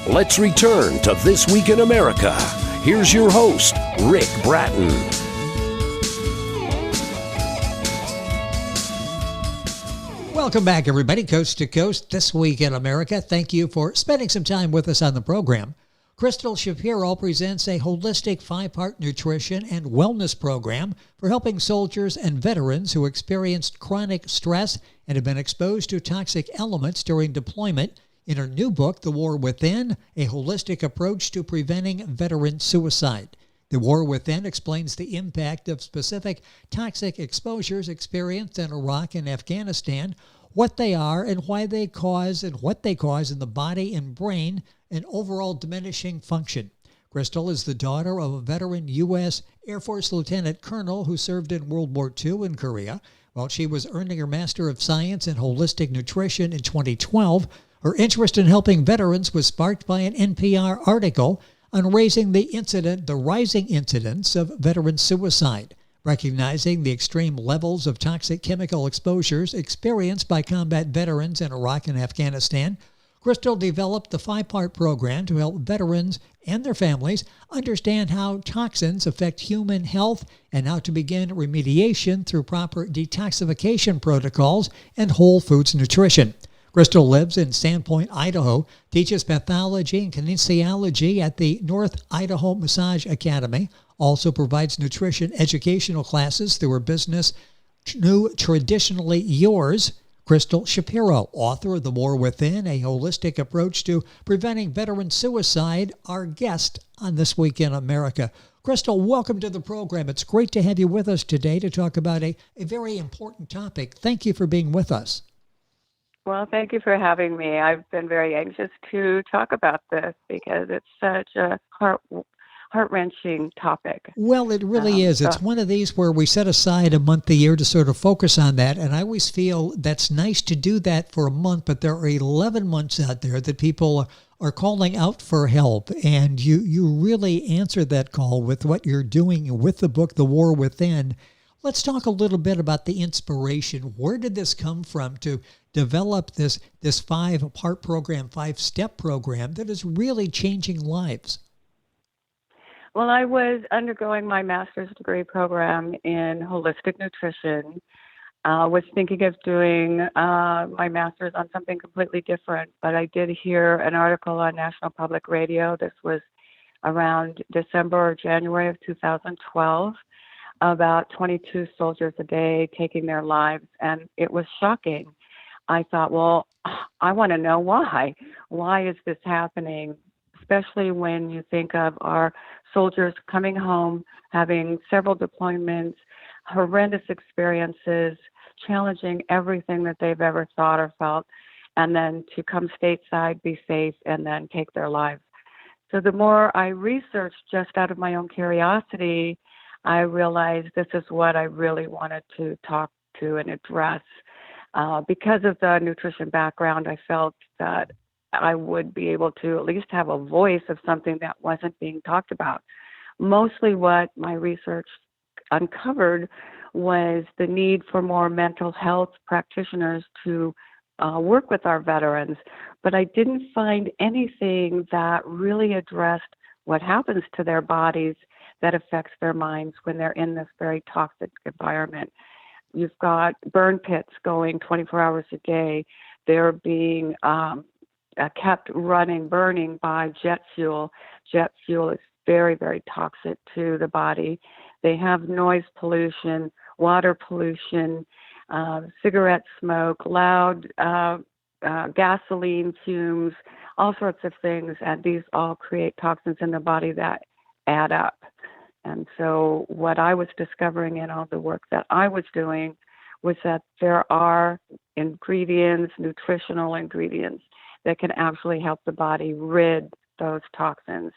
Let's return to This Week in America. Here's your host, Rick Bratton. Welcome back, everybody, coast to coast, This Week in America. Thank you for spending some time with us on the program. Krystle Shapiro presents a holistic 5-part nutrition and wellness program for helping soldiers and veterans who experienced chronic stress and have been exposed to toxic elements during deployment. In her new book, The War Within, a holistic approach to preventing veteran suicide. The War Within explains the impact of specific toxic exposures experienced in Iraq and Afghanistan, what they are and why they cause and what they cause in the body and brain, and overall diminishing function. Krystle is the daughter of a veteran U.S. Air Force Lieutenant Colonel who served in World War II in Korea. While she was earning her Master of Science in Holistic Nutrition in 2012, her interest in helping veterans was sparked by an NPR article on rising incidence of veteran suicide. Recognizing the extreme levels of toxic chemical exposures experienced by combat veterans in Iraq and Afghanistan, Krystle developed the 5-part program to help veterans and their families understand how toxins affect human health and how to begin remediation through proper detoxification protocols and whole foods nutrition. Krystle lives in Sandpoint, Idaho, teaches pathology and kinesiology at the North Idaho Massage Academy, also provides nutrition educational classes through her business, NewTritionally Yours. Krystle Shapiro, author of The War Within, a holistic approach to preventing veteran suicide, our guest on This Week in America. Krystle, welcome to the program. It's great to have you with us today to talk about a very important topic. Thank you for being with us. Well, thank you for having me. I've been very anxious to talk about this because it's such a heart-wrenching topic. Well, it really is. It's one of these where we set aside a month a year to sort of focus on that. And I always feel that's nice to do that for a month, but there are 11 months out there that people are calling out for help. And you really answer that call with what you're doing with the book, The War Within. Let's talk a little bit about the inspiration. Where did this come from to develop this 5-part program, 5-step program that is really changing lives? Well, I was undergoing my master's degree program in holistic nutrition. Was thinking of doing my master's on something completely different, but I did hear an article on National Public Radio. This was around December or January of 2012. About 22 soldiers a day taking their lives, and it was shocking. I thought, well, I want to know why. Why is this happening? Especially when you think of our soldiers coming home, having several deployments, horrendous experiences, challenging everything that they've ever thought or felt, and then to come stateside, be safe, and then take their lives. So the more I researched just out of my own curiosity, I realized this is what I really wanted to talk to and address. Because of the nutrition background, I felt that I would be able to at least have a voice of something that wasn't being talked about. Mostly what my research uncovered was the need for more mental health practitioners to work with our veterans, but I didn't find anything that really addressed what happens to their bodies that affects their minds when they're in this very toxic environment. You've got burn pits going 24 hours a day. They're being kept burning by jet fuel. Jet fuel is very, very toxic to the body. They have noise pollution, water pollution, cigarette smoke, loud gasoline fumes, all sorts of things. And these all create toxins in the body that add up. And so what I was discovering in all the work that I was doing was that there are ingredients, nutritional ingredients, that can actually help the body rid those toxins.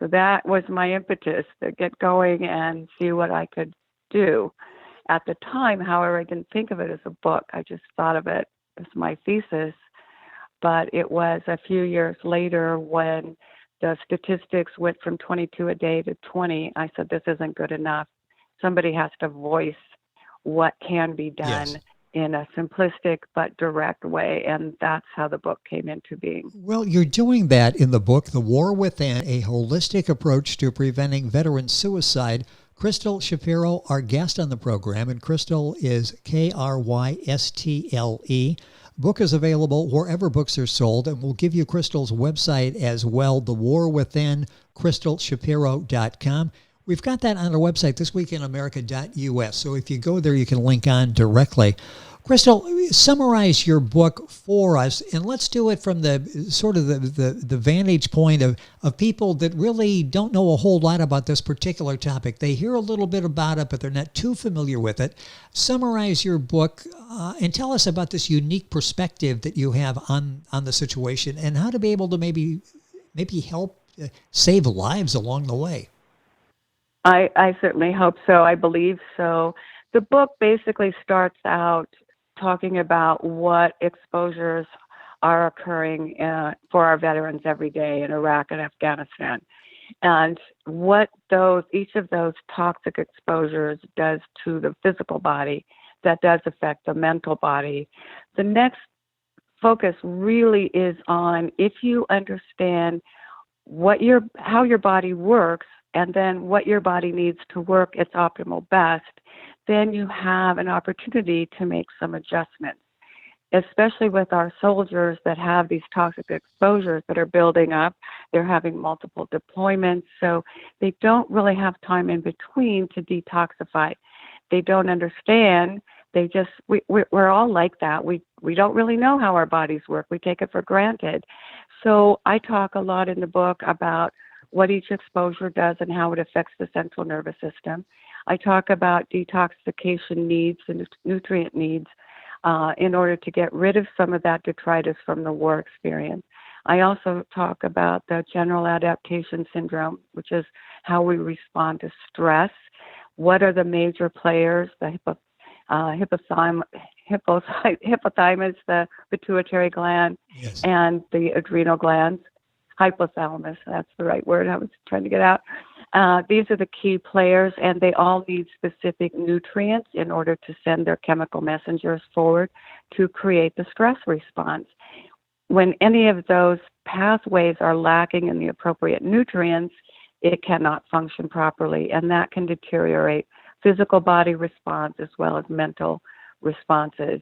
So that was my impetus to get going and see what I could do. At the time, however, I didn't think of it as a book. I just thought of it as my thesis. But it was a few years later when the statistics went from 22 a day to 20. I said, this isn't good enough. Somebody has to voice what can be done. Yes. in a simplistic but direct way, and that's how the book came into being. Well, you're doing that in the book, The War Within, a holistic approach to preventing veteran suicide. Krystle Shapiro, our guest on the program, and Krystle is Krystle. Book is available wherever books are sold, and we'll give you Krystle's website as well, The War Within, KrystleShapiro.com. We've got that on our website, thisweekinamerica.us. So if you go there, you can link on directly. Krystle, summarize your book for us, and let's do it from the sort of the vantage point of people that really don't know a whole lot about this particular topic. They hear a little bit about it, but they're not too familiar with it. Summarize your book and tell us about this unique perspective that you have on the situation and how to be able to maybe help save lives along the way. I certainly hope so. I believe so. The book basically starts out talking about what exposures are occurring for our veterans every day in Iraq and Afghanistan, and what each of those toxic exposures does to the physical body that does affect the mental body. The next focus really is on, if you understand how your body works, and then what your body needs to work its optimal best, then you have an opportunity to make some adjustments, especially with our soldiers that have these toxic exposures that are building up. They're having multiple deployments, so they don't really have time in between to detoxify. They don't understand. We're all like that. We don't really know how our bodies work. We take it for granted. So I talk a lot in the book about what each exposure does and how it affects the central nervous system. I talk about detoxification needs and nutrient needs in order to get rid of some of that detritus from the war experience. I also talk about the general adaptation syndrome, which is how we respond to stress. What are the major players? The hypothalamus, the pituitary gland, Yes. and the adrenal glands. Hypothalamus, that's the right word I was trying to get out. These are the key players, and they all need specific nutrients in order to send their chemical messengers forward to create the stress response. When any of those pathways are lacking in the appropriate nutrients, it cannot function properly, and that can deteriorate physical body response as well as mental responses.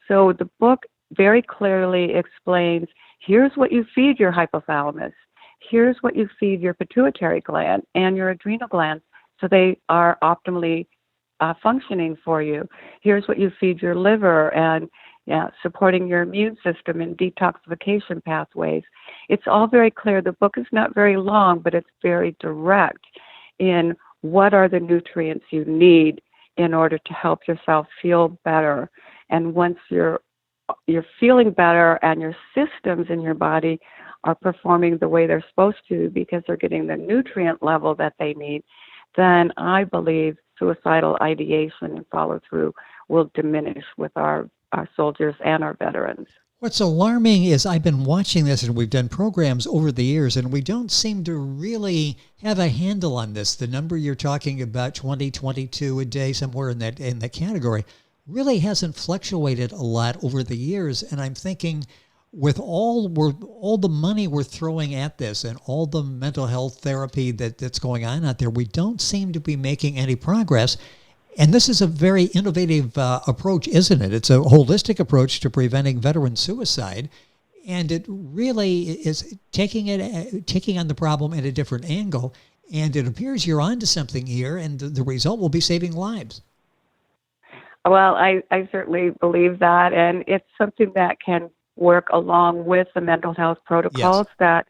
So the book very clearly explains, here's what you feed your hypothalamus. Here's what you feed your pituitary gland and your adrenal glands so they are optimally functioning for you. Here's what you feed your liver and supporting your immune system and detoxification pathways. It's all very clear. The book is not very long, but it's very direct in what are the nutrients you need in order to help yourself feel better. And once you're feeling better and your systems in your body are performing the way they're supposed to because they're getting the nutrient level that they need, then I believe suicidal ideation and follow through will diminish with our soldiers and our veterans. What's alarming is I've been watching this, and we've done programs over the years, and we don't seem to really have a handle on this. The number you're talking about, 2022 a day, somewhere in that category, really hasn't fluctuated a lot over the years. And I'm thinking, with all the money we're throwing at this and all the mental health therapy that's going on out there, we don't seem to be making any progress. And this is a very innovative approach, isn't it? It's a holistic approach to preventing veteran suicide, and it really is taking on the problem at a different angle. And it appears you're onto something here, and the result will be saving lives. Well, I certainly believe that, and it's something that can work along with the mental health protocols that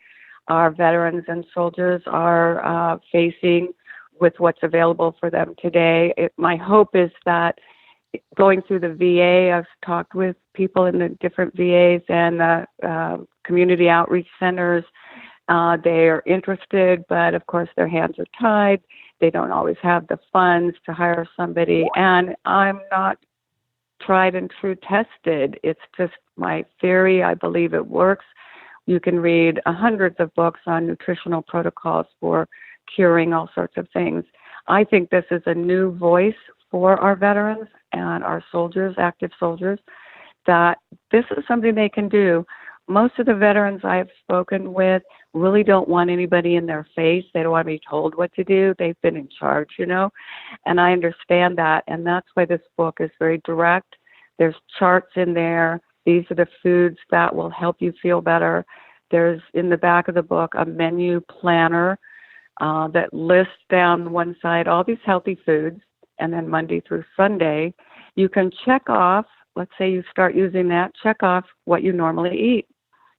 our veterans and soldiers are facing with what's available for them today. My hope is that going through the VA, I've talked with people in the different VAs and the community outreach centers. They are interested, but of course their hands are tied. They don't always have the funds to hire somebody, and I'm not tried and true tested. It's just my theory. I believe it works. You can read hundreds of books on nutritional protocols for curing all sorts of things. I think this is a new voice for our veterans and our soldiers, active soldiers, that this is something they can do. Most of the veterans I've spoken with really don't want anybody in their face. They don't want to be told what to do. They've been in charge, and I understand that. And that's why this book is very direct. There's charts in there. These are the foods that will help you feel better. There's in the back of the book a menu planner that lists down one side all these healthy foods, and then Monday through Sunday, you can check off, let's say you start using that, check off what you normally eat.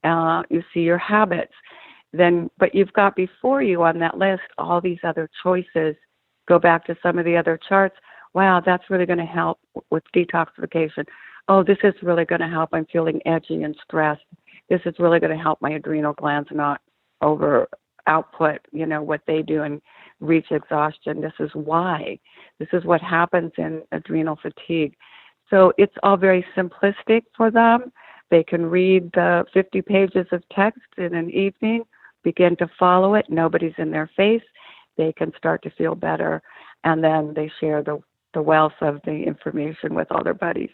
You see your habits. But you've got before you on that list all these other choices. Go back to some of the other charts. Wow, that's really going to help with detoxification. Oh, this is really going to help. I'm feeling edgy and stressed. This is really going to help my adrenal glands not over output, what they do and reach exhaustion. This is why. This is what happens in adrenal fatigue. So it's all very simplistic for them. They can read the 50 pages of text in an evening, begin to follow it. Nobody's in their face. They can start to feel better. And then they share the wealth of the information with all their buddies.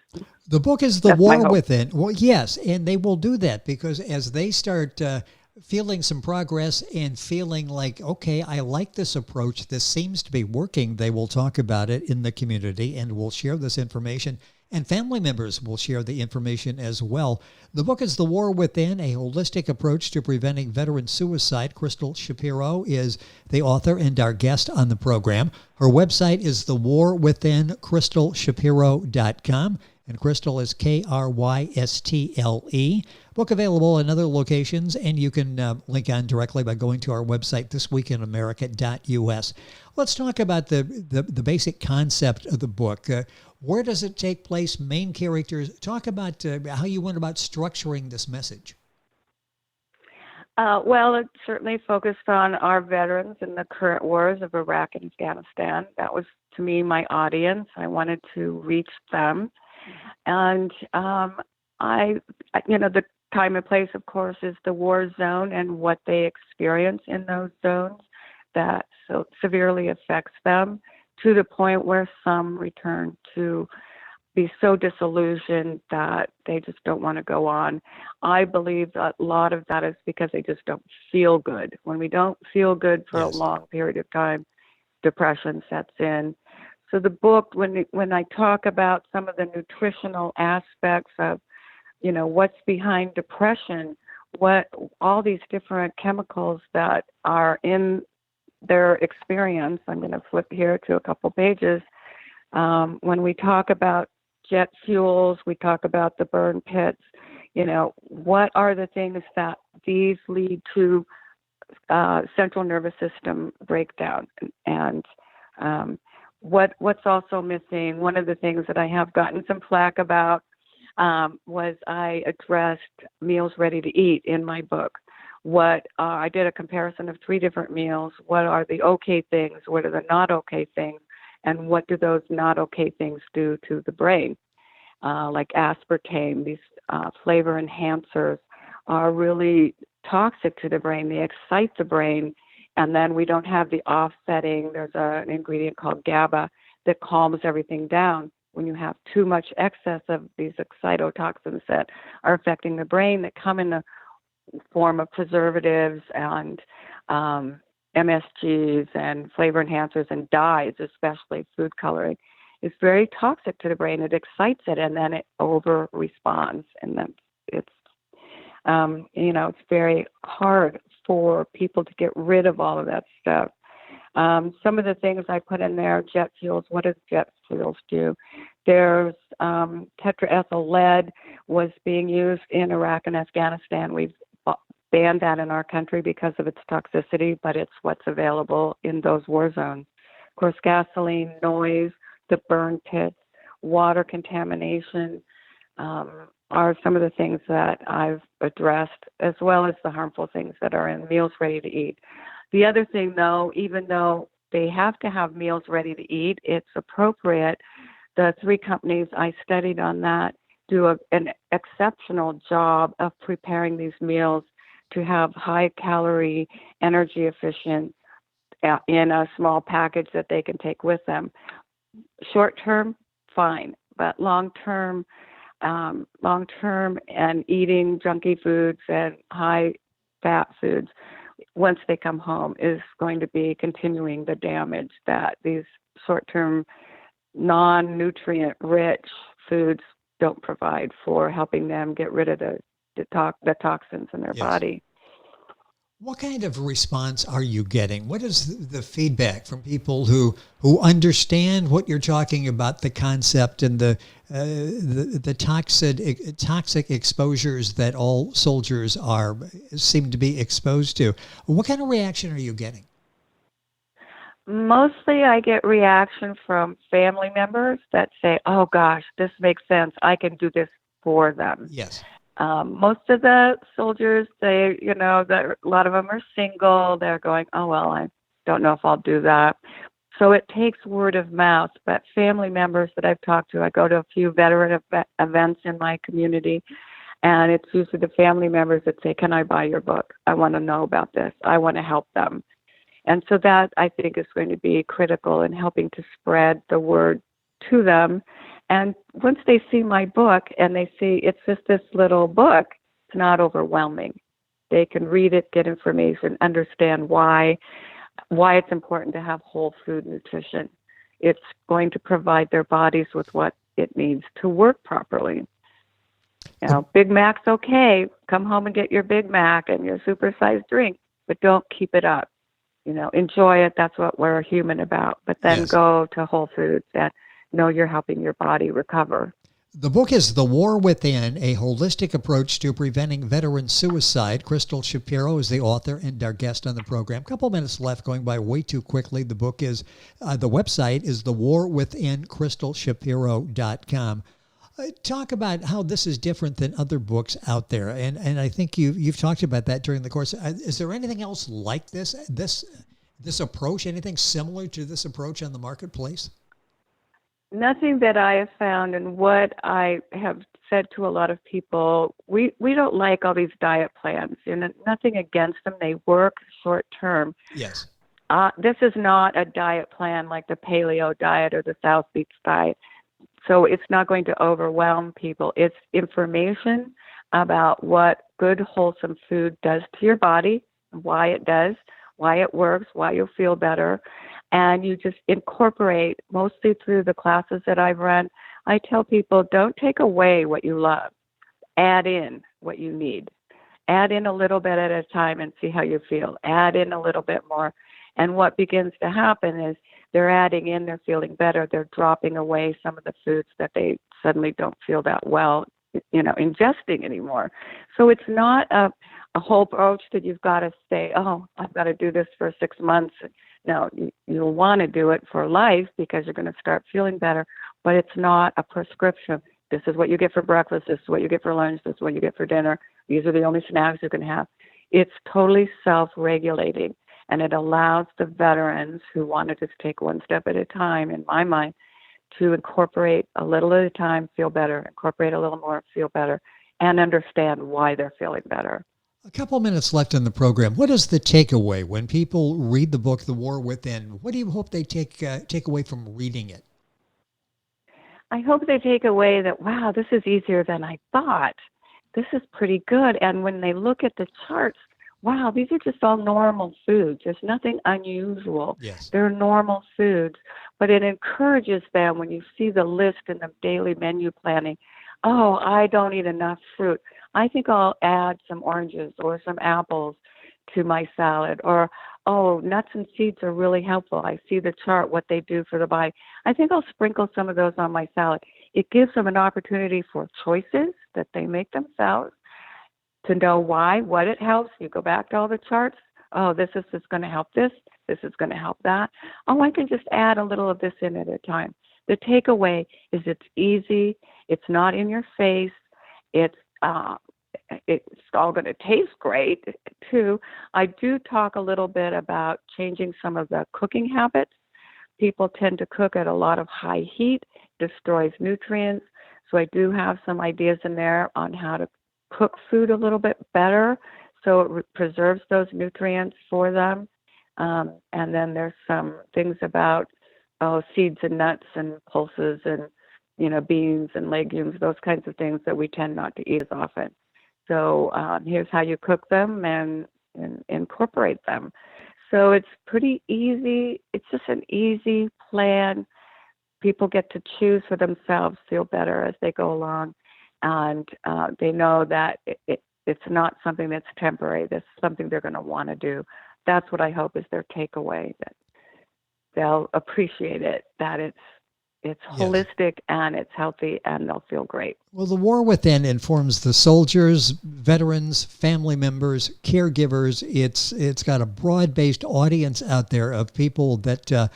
The book is The War Within. Well, yes, and they will do that because as they start feeling some progress and feeling like, okay, I like this approach, this seems to be working, they will talk about it in the community and will share this information. And family members will share the information as well. The book is The War Within, a holistic approach to preventing veteran suicide. Krystle Shapiro is the author and our guest on the program. Her website is thewarwithinkrystleshapiro.com. And Krystle is Krystle. Book available in other locations, and you can link on directly by going to our website, thisweekinamerica.us. Let's talk about the basic concept of the book. Where does it take place? Main characters. Talk about how you went about structuring this message. Well, it certainly focused on our veterans in the current wars of Iraq and Afghanistan. That was, to me, my audience. I wanted to reach them. And the time and place, of course, is the war zone and what they experience in those zones that so severely affects them, to the point where some return to be so disillusioned that they just don't want to go on. I believe that a lot of that is because they just don't feel good. When we don't feel good for a long period of time, depression sets in. So the book, when I talk about some of the nutritional aspects of, what's behind depression, what all these different chemicals that are in their experience, I'm going to flip here to a couple pages. When we talk about jet fuels, we talk about the burn pits, what are the things that these lead to central nervous system breakdown? And what's also missing, one of the things that I have gotten some flack about was I addressed meals ready to eat in my book. I did a comparison of 3 different meals. What are the okay things? What are the not okay things? And what do those not okay things do to the brain? Like aspartame, these flavor enhancers are really toxic to the brain. They excite the brain. And then we don't have the offsetting. There's an ingredient called GABA that calms everything down. When you have too much excess of these excitotoxins that are affecting the brain, that come in the form of preservatives and MSGs and flavor enhancers and dyes, especially food coloring, is very toxic to the brain. It excites it, and then it over responds, and then it's very hard for people to get rid of all of that stuff. Some of the things I put in there, jet fuels, what does jet fuels do? There's tetraethyl lead was being used in Iraq and Afghanistan. We've banned that in our country because of its toxicity, but it's what's available in those war zones. Of course, gasoline, noise, the burn pits, water contamination are some of the things that I've addressed, as well as the harmful things that are in meals ready to eat. The other thing, though, even though they have to have meals ready to eat, it's appropriate. The 3 companies I studied on that do an exceptional job of preparing these meals to have high-calorie, energy-efficient in a small package that they can take with them. short term, fine, but long term, and eating junky foods and high fat foods once they come home is going to be continuing the damage that these short term, non nutrient rich foods don't provide for helping them get rid of the toxins in their Yes. body. What kind of response are you getting? What is the feedback from people who understand what you're talking about, the concept and the toxic exposures that all soldiers seem to be exposed to? What kind of reaction are you getting? Mostly I get reaction from family members that say, oh gosh, this makes sense. I can do this for them. Yes. Most of the soldiers, a lot of them are single. They're going, oh, well, I don't know if I'll do that. So it takes word of mouth. But family members that I've talked to, I go to a few veteran events in my community, and it's usually the family members that say, can I buy your book? I want to know about this. I want to help them. And so that, I think, is going to be critical in helping to spread the word to them. And once they see my book and they see it's just this little book, it's not overwhelming. They can read it, get information, understand why it's important to have whole food nutrition. It's going to provide their bodies with what it needs to work properly. You know, Big Mac's okay. Come home and get your Big Mac and your supersized drink, but don't keep it up. You know, enjoy it. That's what we're human about. But then Yes. Go to Whole Foods and know you're helping your body recover. The book is The War Within, a holistic approach to preventing veteran suicide. Krystle Shapiro is the author and our guest on the program. A couple minutes left, going by way too quickly. The book is, the website is thewarwithin.KrystleShapiro.com. Talk about how this is different than other books out there. And I think you've talked about that during the course. Is there anything else like this approach, anything similar to this approach on the marketplace? Nothing that I have found, and what I have said to a lot of people, we don't like all these diet plans. You know, nothing against them. They work short term. Yes. This is not a diet plan like the paleo diet or the South Beach diet. So it's not going to overwhelm people. It's information about what good, wholesome food does to your body, why it does, why it works, why you'll feel better. And you just incorporate, mostly through the classes that I've run, I tell people, don't take away what you love. Add in what you need. Add in a little bit at a time and see how you feel. Add in a little bit more. And what begins to happen is they're adding in, they're feeling better, they're dropping away some of the foods that they suddenly don't feel that well, ingesting anymore. So it's not a whole approach that you've got to say, oh, I've got to do this for 6 months. No, you'll want to do it for life because you're going to start feeling better, but it's not a prescription. This is what you get for breakfast. This is what you get for lunch. This is what you get for dinner. These are the only snacks you can have. It's totally self-regulating, and it allows the veterans who want to just take one step at a time, in my mind, to incorporate a little at a time, feel better, incorporate a little more, feel better, and understand why they're feeling better. A couple minutes left in the program. What is the takeaway when people read the book, The War Within? What do you hope they take away from reading it? I hope they take away that, wow, this is easier than I thought. This is pretty good. And when they look at the charts, wow, these are just all normal foods. There's nothing unusual. Yes. They're normal foods. But it encourages them when you see the list in the daily menu planning. Oh, I don't eat enough fruit. I think I'll add some oranges or some apples to my salad. Or, oh, nuts and seeds are really helpful. I see the chart, what they do for the body. I think I'll sprinkle some of those on my salad. It gives them an opportunity for choices that they make themselves, to know why, what it helps. You go back to all the charts. Oh, this is just going to help this. This is going to help that. Oh, I can just add a little of this in at a time. The takeaway is it's easy. It's not in your face. It's all going to taste great, too. I do talk a little bit about changing some of the cooking habits. People tend to cook at a lot of high heat, destroys nutrients. So I do have some ideas in there on how to cook food a little bit better so it preserves those nutrients for them. And then there's some things about seeds and nuts and pulses and, beans and legumes, those kinds of things that we tend not to eat as often. So here's how you cook them and incorporate them. So it's pretty easy. It's just an easy plan. People get to choose for themselves, feel better as they go along, and they know that it's not something that's temporary. This is something they're going to want to do. That's what I hope is their takeaway, that they'll appreciate it, that it's holistic and it's healthy and they'll feel great. Well, the War Within informs the soldiers, veterans, family members, caregivers. It's got a broad-based audience out there of people that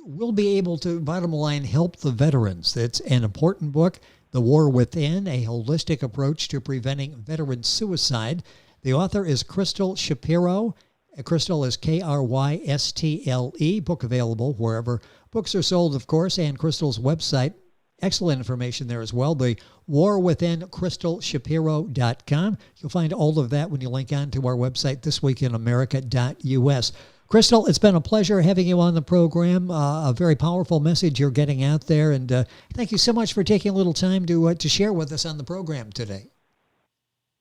will be able to, bottom line, help the veterans. It's an important book, The War Within, a holistic approach to preventing veteran suicide. The author is Krystle Shapiro. Krystle is Krystle. Book available wherever books are sold, of course, and Krystle's website. Excellent information there as well. The War Within, KrystleShapiro.com. You'll find all of that when you link on to our website, thisweekinamerica.us. Krystle, it's been a pleasure having you on the program. A very powerful message you're getting out there, and thank you so much for taking a little time to share with us on the program today.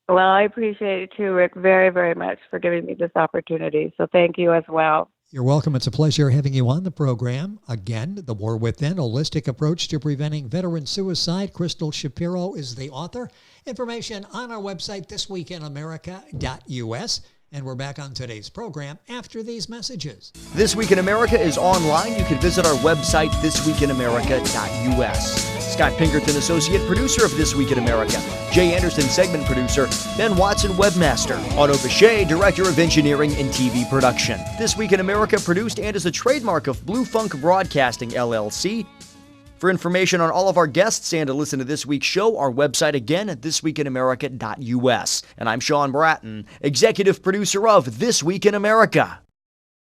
Well, I appreciate it too, Rick, very, very much for giving me this opportunity. So thank you as well. You're welcome. It's a pleasure having you on the program. Again, The War Within, Holistic Approach to Preventing Veteran Suicide. Krystle Shapiro is the author. Information on our website, thisweekinamerica.us. And we're back on today's program after these messages. This Week in America is online. You can visit our website, thisweekinamerica.us. Scott Pinkerton, Associate Producer of This Week in America. Jay Anderson, Segment Producer. Ben Watson, Webmaster. Otto Bechet, Director of Engineering and TV Production. This Week in America produced and is a trademark of Blue Funk Broadcasting, LLC. For information on all of our guests and to listen to this week's show, our website again at thisweekinamerica.us. And I'm Sean Bratton, Executive Producer of This Week in America.